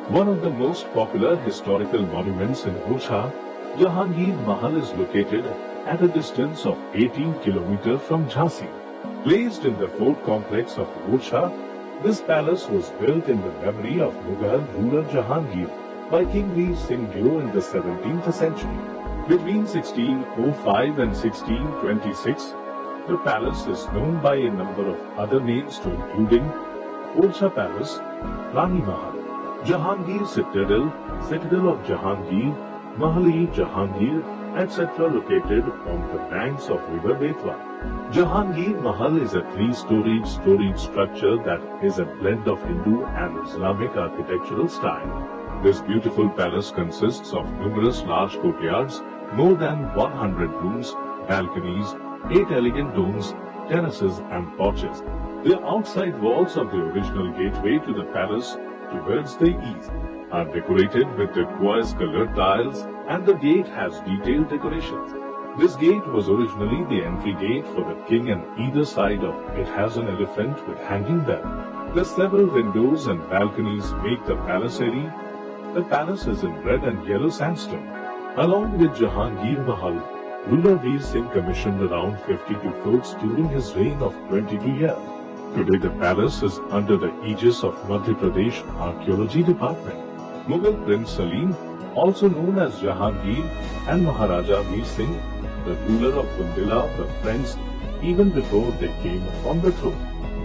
One of the most popular historical monuments in Orchha, Jahangir Mahal is located at a distance of 18 km from Jhansi. Placed in the fort complex of Orchha, this palace was built in the memory of Mughal ruler Jahangir by King Vir Singh Deo in the 17th century. Between 1605 and 1626, the palace is known by a number of other names too, including Orchha Palace, Rani Mahal, Jahangir Citadel, Citadel of Jahangir, Mahal-e-Jahangir, etc.Located on the banks of River Betwa. Jahangir Mahal is a three-storied structure that is a blend of Hindu and Islamic architectural style. This beautiful palace consists of numerous large courtyards, more than 100 rooms, balconies, 8 elegant domes, terraces and porches. The outside walls of the original gateway to the palace towards the east are decorated with turquoise colored tiles, and the gate has detailed decorations. This gate was originally the entry gate for the king, and either side of it has an elephant with hanging bell. The several windows and balconies make the palace airy. The palace is in red and yellow sandstone. Along with Jahangir Mahal, ruler Vir Singh commissioned around 52 forts during his reign of 22 years. Today the palace is under the aegis of Madhya Pradesh Archaeology Department. Mughal Prince Salim, also known as Jahangir, and Maharaja Vir Singh, the ruler of Bundela, were friends even before they came on the throne.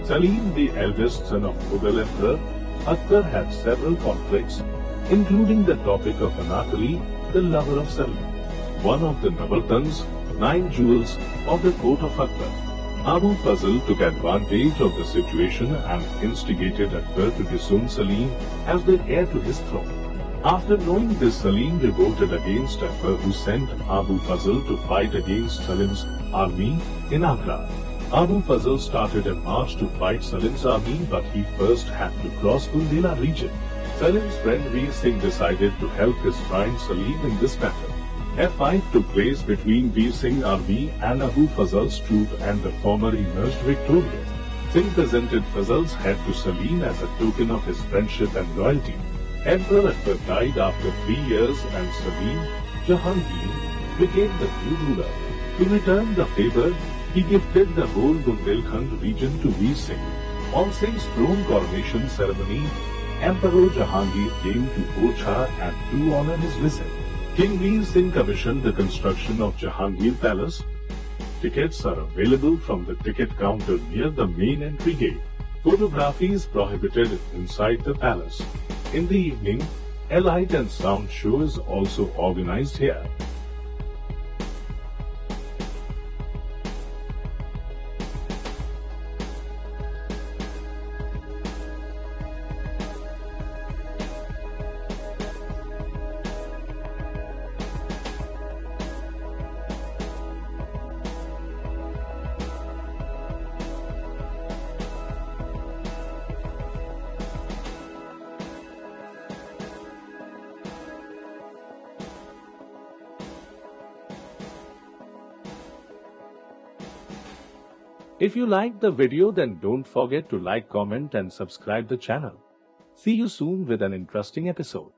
Salim, the eldest son of Mughal Emperor Akbar, had several conflicts, including the topic of Anatoli, the lover of Salim, one of the Navaratnas, 9 jewels of the court of Akbar. Abu Fazl took advantage of the situation and instigated Akbar to disown Salim as the heir to his throne. After knowing this, Salim revolted against Akbar, who sent Abu Fazl to fight against Salim's army in Agra. Abu Fazl started a march to fight Salim's army, but he first had to cross Bundela region. Salim's friend Vir Singh decided to help his friend Salim in this battle. A fight took place between Vir Singh army and Abu Fazl's troop, and the former emerged victorious. Singh presented Fazl's head to Salim as a token of his friendship and loyalty. Emperor Akbar died after 3 years, and Salim, Jahangir, became the new ruler. To return the favor, he gifted the whole Bundelkhand region to Vir Singh. On Singh's throne coronation ceremony, Emperor Jahangir came to Orchha and to honor his visit, King Vir Singh commissioned the construction of Jahangir Palace. Tickets are available from the ticket counter near the main entry gate. Photography is prohibited inside the palace. In the evening, a light and sound show is also organized here. If you liked the video, then don't forget to like, comment and subscribe the channel. See you soon with an interesting episode.